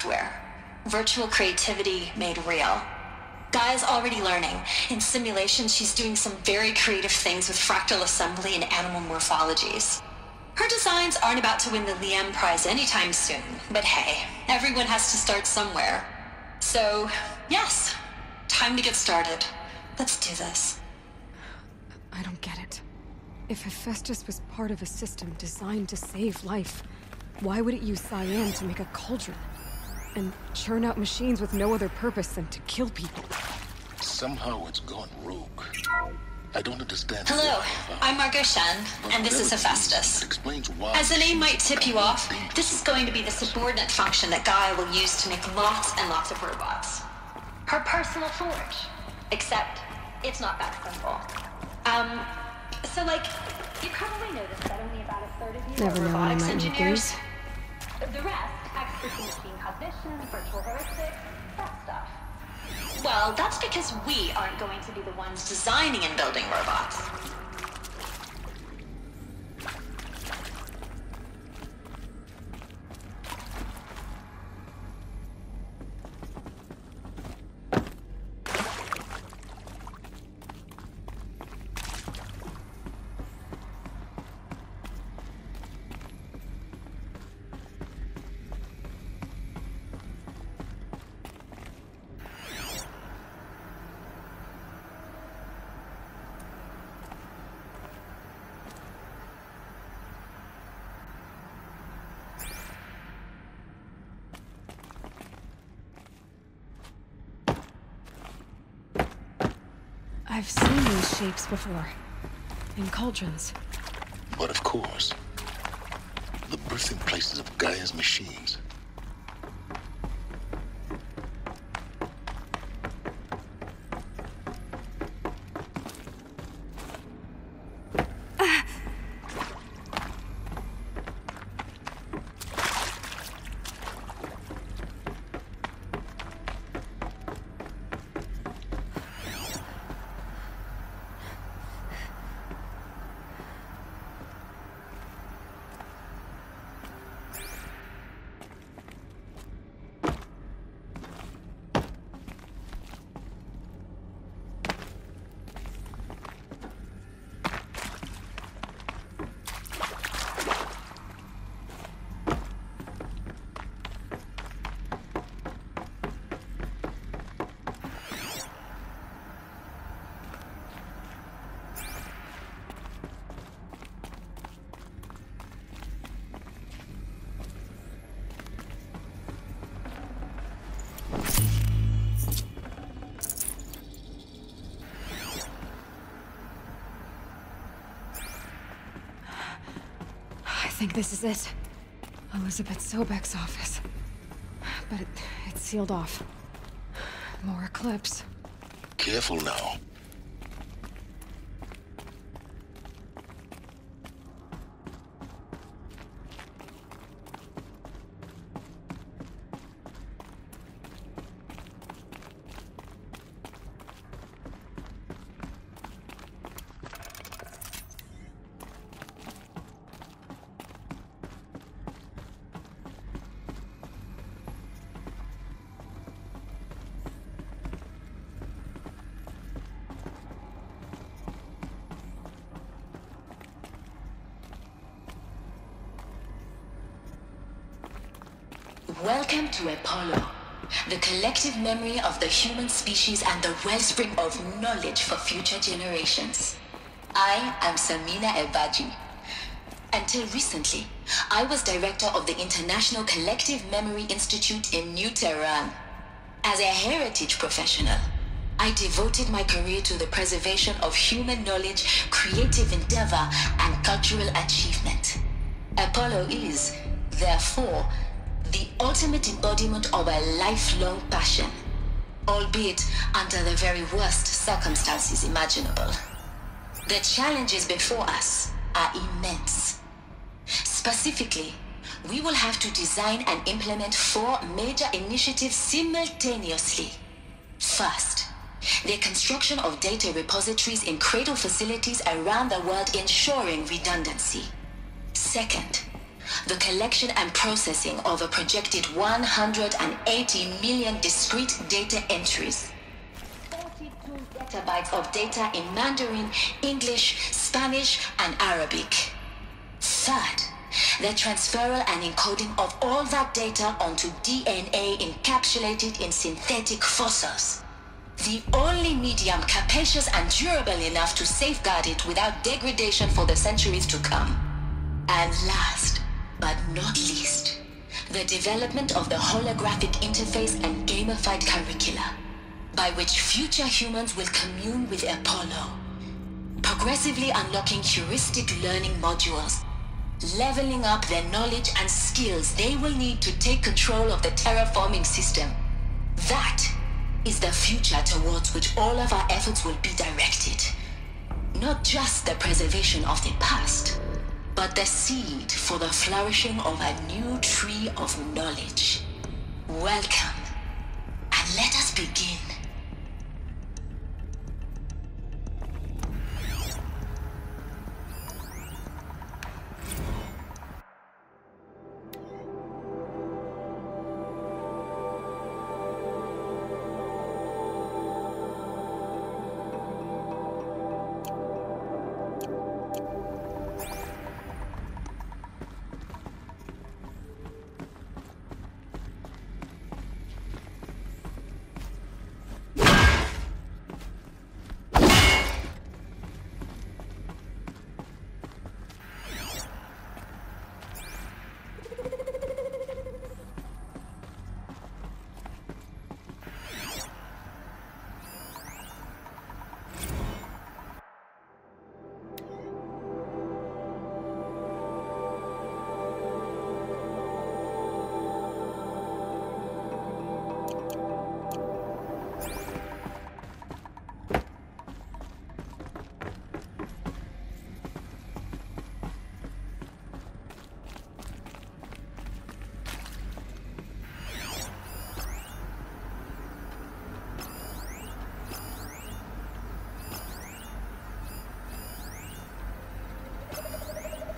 software. Virtual creativity made real. Gaia's already learning. In simulation, she's doing some very creative things with fractal assembly and animal morphologies. Her designs aren't about to win the Liam Prize anytime soon, but hey, everyone has to start somewhere. So, yes, time to get started. Let's do this. I don't get it. If Hephaestus was part of a system designed to save life, why would it use cyan to make a cauldron? And churn out machines with no other purpose than to kill people? Somehow it's gone rogue. I don't understand. Hello, I'm Margot Shen, and this is Hephaestus. Explains why. As the name might tip you off, this is going to be the subordinate function that Gaia will use to make lots and lots of robots. Her personal forge. Except, it's not that simple. So you probably noticed that only about a third of you Never are know when I robotics might need engineers. these. The rest, experts in machine cognition, virtual heuristics, that stuff. Well, that's because we aren't going to be the ones designing and building robots. I've seen these shapes before. In cauldrons. But of course, the birthing places of Gaia's machines. I think this is it. Elizabeth Sobek's office. But it's sealed off. More eclipse. Careful now. Welcome to Apollo, the collective memory of the human species and the wellspring of knowledge for future generations. I am Samina Ebaji. Until recently, I was director of the International Collective Memory Institute in New Tehran. As a heritage professional, I devoted my career to the preservation of human knowledge, creative endeavor, and cultural achievement. Apollo is, therefore, the ultimate embodiment of a lifelong passion, albeit under the very worst circumstances imaginable. The challenges before us are immense. Specifically, we will have to design and implement 4 major initiatives simultaneously. First, the construction of data repositories in cradle facilities around the world ensuring redundancy. Second, the collection and processing of a projected 180 million discrete data entries. 42 petabytes of data in Mandarin, English, Spanish, and Arabic. Third, the transferal and encoding of all that data onto DNA encapsulated in synthetic fossils. The only medium capacious and durable enough to safeguard it without degradation for the centuries to come. And last, but not least, the development of the holographic interface and gamified curricula, by which future humans will commune with Apollo, progressively unlocking heuristic learning modules, leveling up their knowledge and skills they will need to take control of the terraforming system. That is the future towards which all of our efforts will be directed. Not just the preservation of the past, but the seed for the flourishing of a new tree of knowledge. Welcome, and let us begin.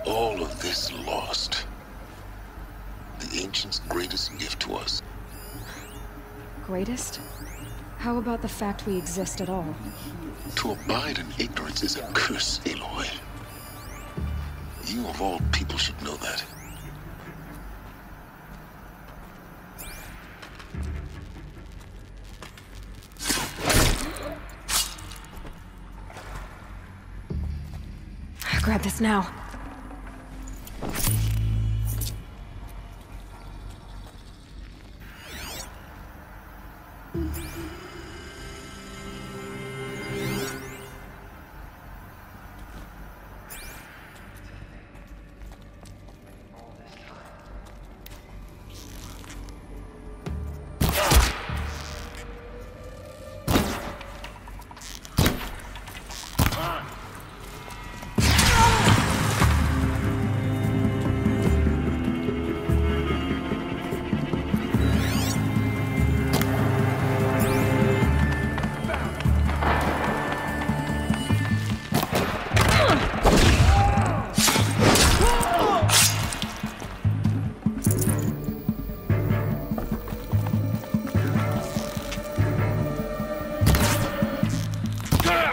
All of this lost. The ancients' greatest gift to us. Greatest? How about the fact we exist at all? To abide in ignorance is a curse, Aloy. You of all people should know that. Grab this now.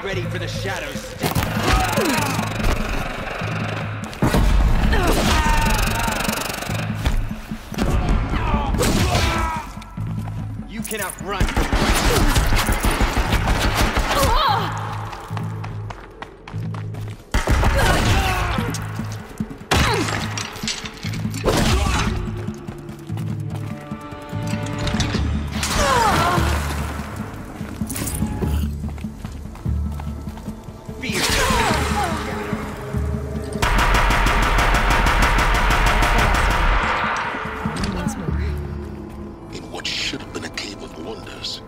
Ready for the shadows. You cannot run. In what should have been a cave of wonders,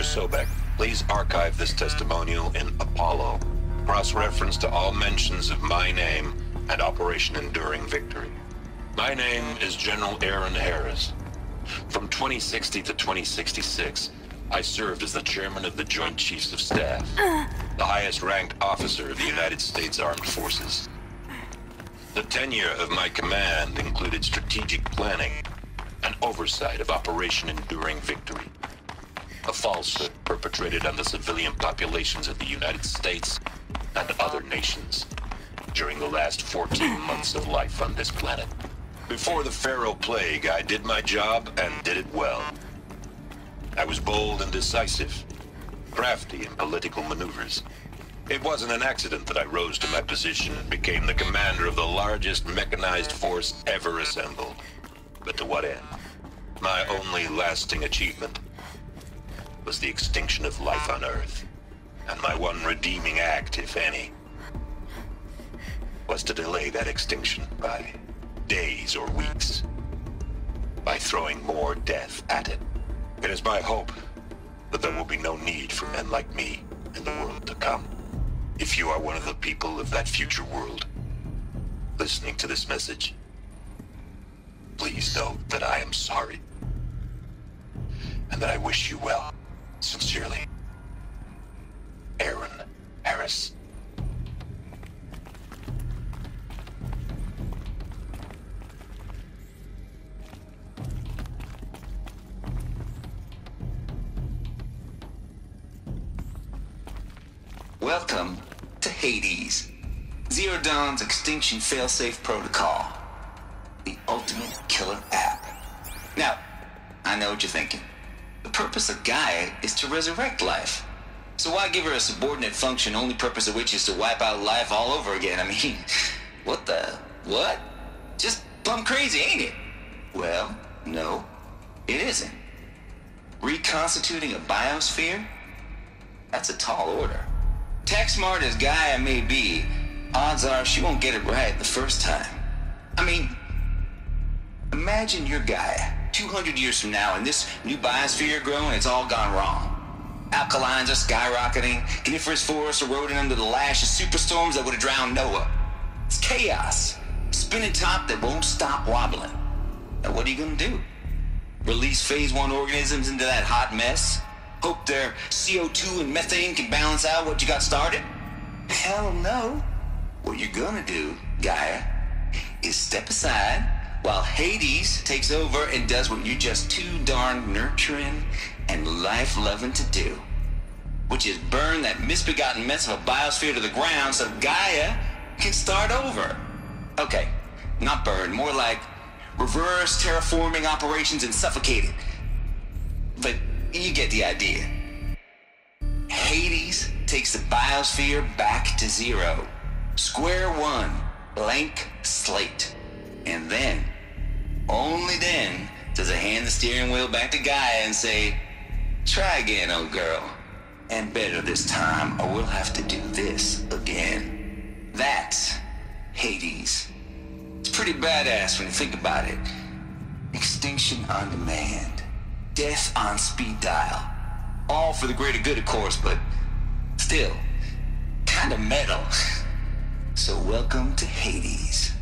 Dr. Sobek, please archive this testimonial in Apollo. Cross-reference to all mentions of my name and Operation Enduring Victory. My name is General Aaron Harris. From 2060 to 2066, I served as the chairman of the Joint Chiefs of Staff, the highest-ranked officer of the United States Armed Forces. The tenure of my command included strategic planning and oversight of Operation Enduring Victory, a falsehood perpetrated on the civilian populations of the United States and other nations during the last 14 months of life on this planet. Before the Pharaoh Plague, I did my job and did it well. I was bold and decisive, crafty in political maneuvers. It wasn't an accident that I rose to my position and became the commander of the largest mechanized force ever assembled. But to what end? My only lasting achievement was the extinction of life on Earth. And my one redeeming act, if any, was to delay that extinction by days or weeks, by throwing more death at it. It is my hope that there will be no need for men like me in the world to come. If you are one of the people of that future world listening to this message, please know that I am sorry and that I wish you well. Sincerely, Aaron Harris. Welcome to Hades, Zero Dawn's extinction failsafe protocol, the ultimate killer app. Now, I know what you're thinking. The purpose of Gaia is to resurrect life. So why give her a subordinate function, only purpose of which is to wipe out life all over again? I mean, what? Just plumb crazy, ain't it? Well, no, it isn't. Reconstituting a biosphere? That's a tall order. Tech smart as Gaia may be, odds are she won't get it right the first time. I mean, imagine you're Gaia 200 years from now and this new biosphere growing, it's all gone wrong. Alkalines are skyrocketing, coniferous forests eroding under the lash of superstorms that would have drowned Noah. It's chaos, spinning top that won't stop wobbling. Now what are you gonna do? Release phase 1 organisms into that hot mess? Hope their CO2 and methane can balance out what you got started? Hell no. What you're gonna do, Gaia, is step aside while Hades takes over and does what you're just too darn nurturing and life-loving to do, which is burn that misbegotten mess of a biosphere to the ground so Gaia can start over. Okay, not burn, more like reverse terraforming operations and suffocate it. But you get the idea. Hades takes the biosphere back to zero. Square one, blank slate. And then, only then, does it hand the steering wheel back to Gaia and say, try again, old girl. And better this time, or we'll have to do this again. That's Hades. It's pretty badass when you think about it. Extinction on demand. Death on speed dial. All for the greater good, of course, but still, kind of metal. So welcome to Hades.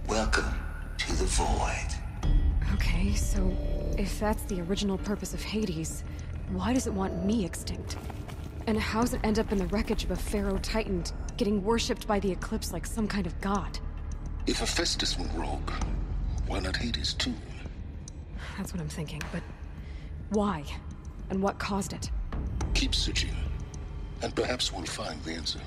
Welcome to the void. Okay, so if that's the original purpose of Hades, why does it want me extinct? And how's it end up in the wreckage of a Pharaoh Titan, getting worshipped by the Eclipse like some kind of god? If Hephaestus went rogue, why not Hades too? That's what I'm thinking, but why? And what caused it? Keep searching, and perhaps we'll find the answer.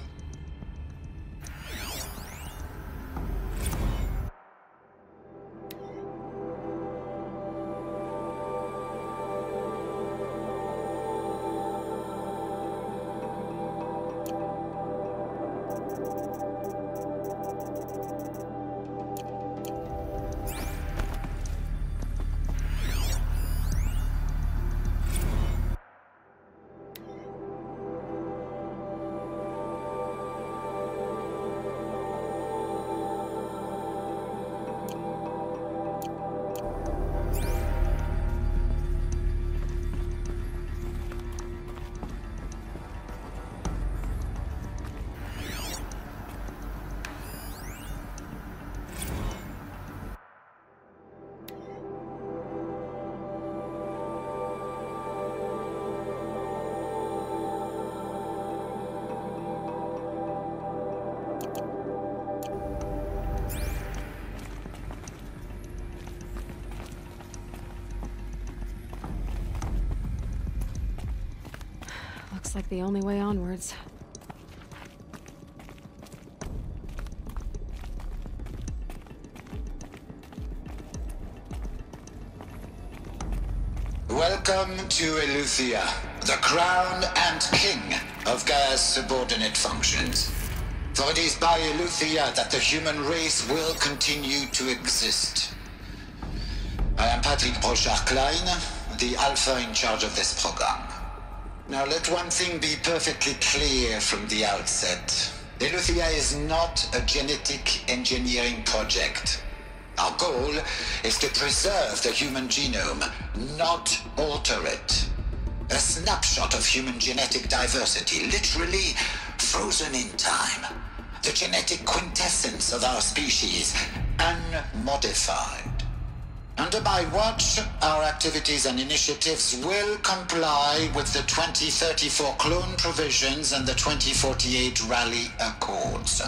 Looks like the only way onwards. Welcome to Eleuthia, the crown and king of Gaia's subordinate functions. For it is by Eleuthia that the human race will continue to exist. I am Patrick Brochard-Klein, the Alpha in charge of this program. Now let one thing be perfectly clear from the outset. Eleuthia is not a genetic engineering project. Our goal is to preserve the human genome, not alter it. A snapshot of human genetic diversity, literally frozen in time. The genetic quintessence of our species, unmodified. Under my watch, our activities and initiatives will comply with the 2034 clone provisions and the 2048 Rally Accords.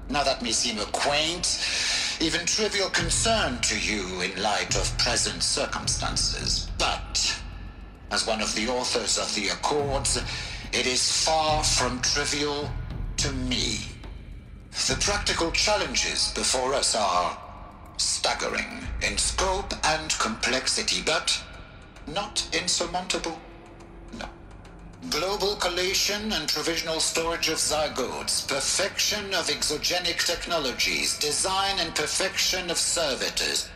Now that may seem a quaint, even trivial concern to you in light of present circumstances, but as one of the authors of the Accords, it is far from trivial to me. The practical challenges before us are staggering in scope and complexity, but not insurmountable. No. Global collation and provisional storage of zygotes, perfection of exogenic technologies, design and perfection of servitors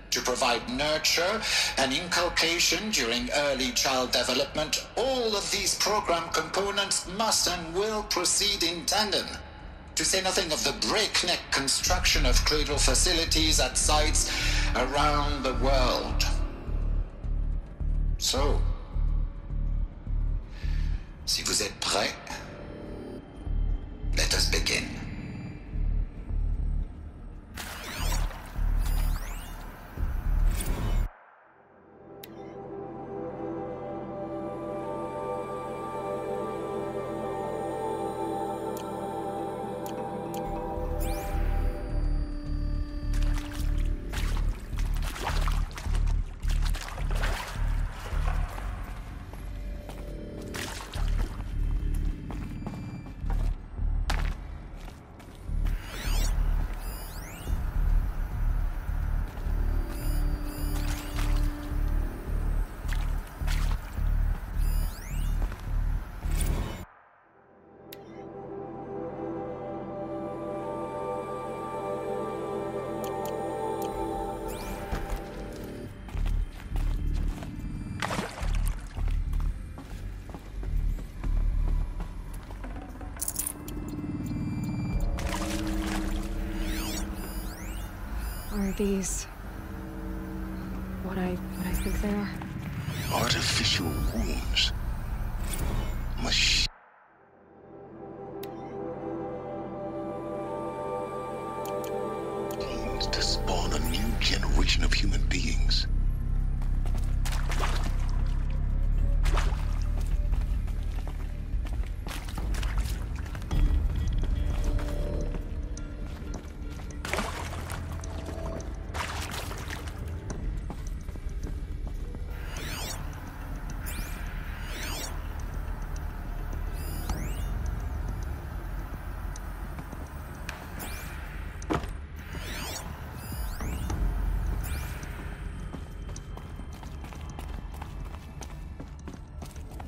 to provide nurture and inculcation during early child development. All of these program components must and will proceed in tandem, to say nothing of the breakneck construction of cradle facilities at sites around the world. So, si vous êtes prêts, let us begin. Are these what I think they are? Artificial wombs. Machines to spawn a new generation of human beings.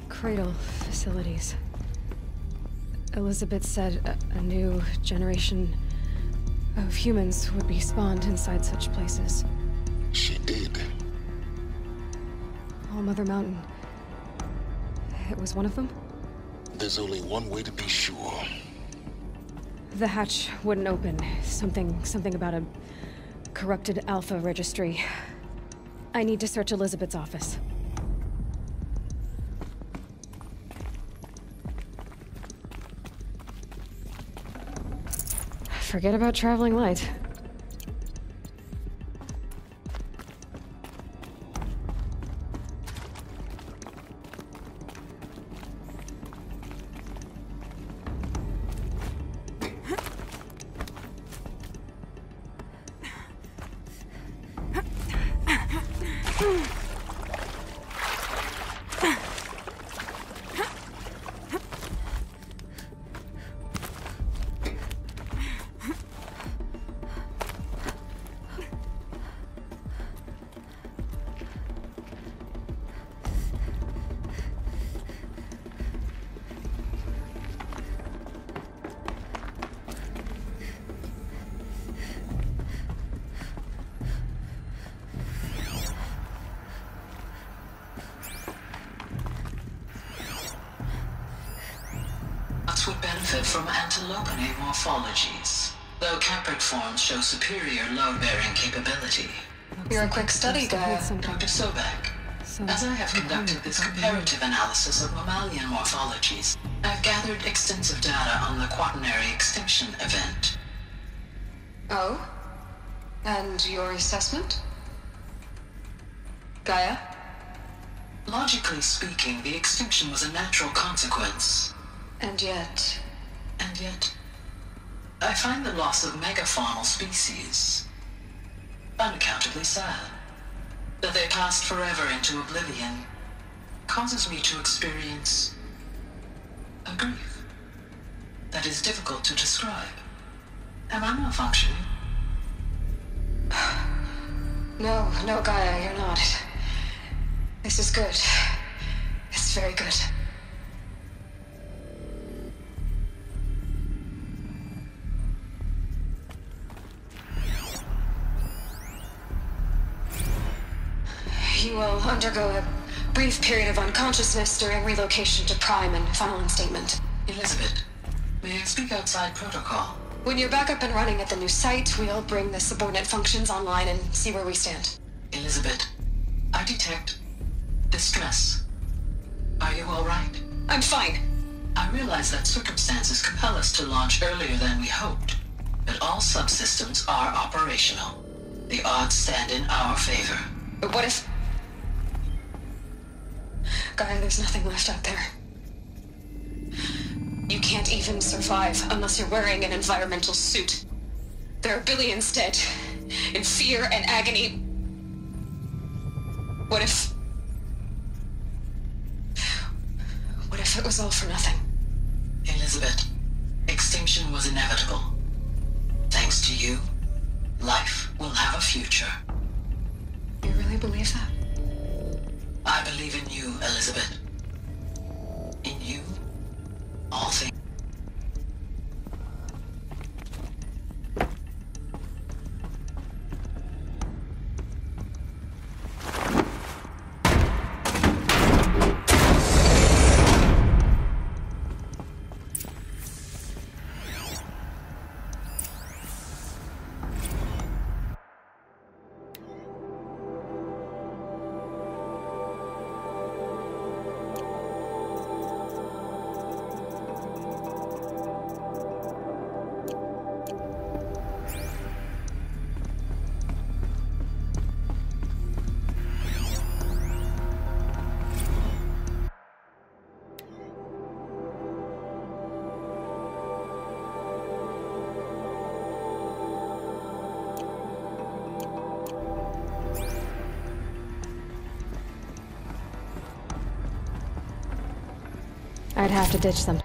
Cradle facilities. Elizabeth said a new generation of humans would be spawned inside such places. She did. All Mother Mountain. It was one of them? There's only one way to be sure. The hatch wouldn't open. Something about a corrupted Alpha registry. I need to search Elizabeth's office. Forget about traveling light. would benefit from antilopinae morphologies, though caprid forms show superior load-bearing capability. You're a quick study guy. Dr. Sobek, as I have conducted this comparative analysis of mammalian morphologies, I've gathered extensive data on the quaternary extinction event. Oh? And your assessment? Gaia? Logically speaking, the extinction was a natural consequence. And yet, I find the loss of megafaunal species unaccountably sad. That they passed forever into oblivion causes me to experience a grief that is difficult to describe. Am I malfunctioning? No, Gaia, you're not. This is good. It's very good. You will undergo a brief period of unconsciousness during relocation to Prime and final instatement. Elizabeth, may I speak outside protocol? When you're back up and running at the new site, we'll bring the subordinate functions online and see where we stand. Elizabeth, I detect distress. Are you all right? I'm fine. I realize that circumstances compel us to launch earlier than we hoped, but all subsystems are operational. The odds stand in our favor. But what if... Gaia, there's nothing left out there. You can't even survive unless you're wearing an environmental suit. There are billions dead, in fear and agony. What if it was all for nothing? Elizabeth, extinction was inevitable. Thanks to you, life will have a future. You really believe that? I believe in you, Elizabeth. In you, all things. I'd have to ditch them.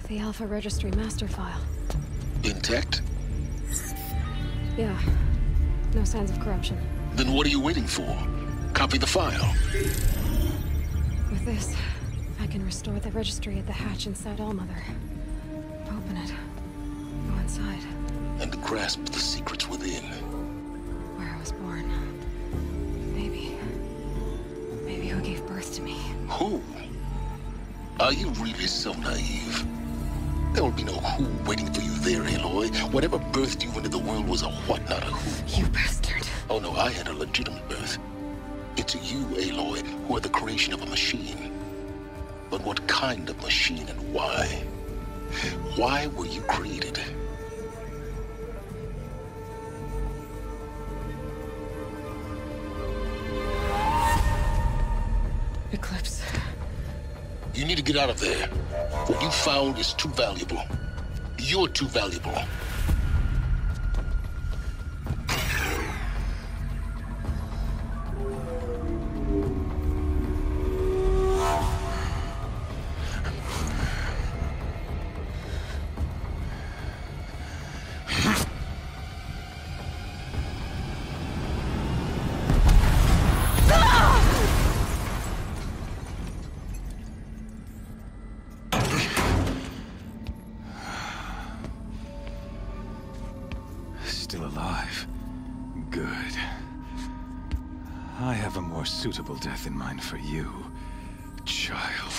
The Alpha Registry master file. Intact? Yeah. No signs of corruption. Then what are you waiting for? Copy the file. With this, I can restore the registry at the hatch inside Allmother. Open it. Go inside. And grasp the secrets within. Where I was born. Maybe who gave birth to me. Who? Are you really so naive? There will be no who waiting for you there, Aloy. Whatever birthed you into the world was a what, not a who. You bastard. Oh no, I had a legitimate birth. It's you, Aloy, who are the creation of a machine. But what kind of machine and why? Why were you created? Eclipse. You need to get out of there. What you found is too valuable. You're too valuable. Good. I have a more suitable death in mind for you, child.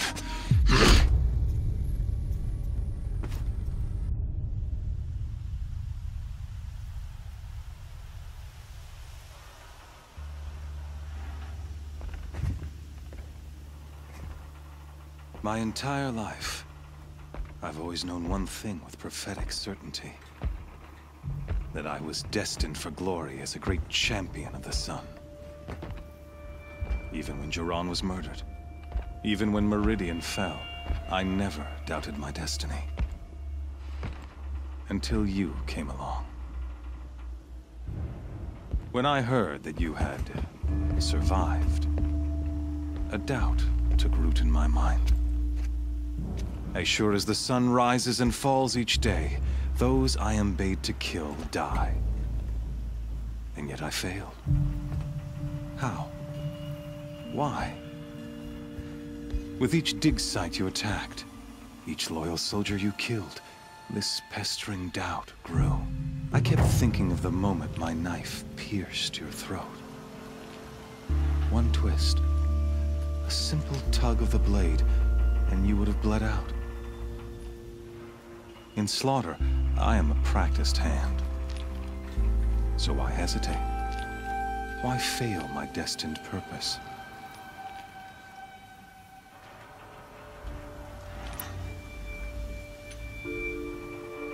My entire life, I've always known one thing with prophetic certainty. That I was destined for glory as a great champion of the sun. Even when Jiran was murdered, even when Meridian fell, I never doubted my destiny. Until you came along. When I heard that you had survived, a doubt took root in my mind. As sure as the sun rises and falls each day, those I am bade to kill die. And yet I failed. How? Why? With each dig site you attacked, each loyal soldier you killed, this pestering doubt grew. I kept thinking of the moment my knife pierced your throat. One twist, a simple tug of the blade, and you would have bled out. In slaughter, I am a practiced hand. So why hesitate? Why fail my destined purpose?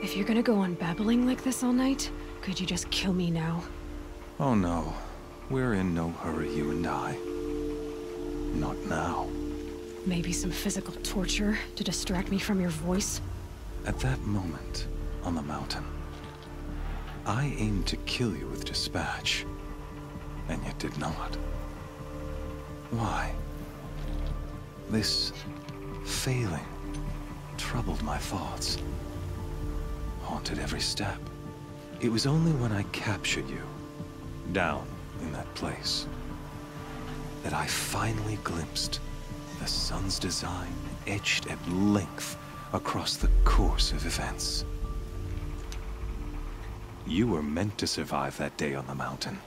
If you're gonna go on babbling like this all night, could you just kill me now? Oh no. We're in no hurry, you and I. Not now. Maybe some physical torture to distract me from your voice? At that moment, on the mountain, I aimed to kill you with dispatch, and yet did not. Why? This failing troubled my thoughts, haunted every step. It was only when I captured you, down in that place, that I finally glimpsed the sun's design etched at length across the course of events. You were meant to survive that day on the mountain.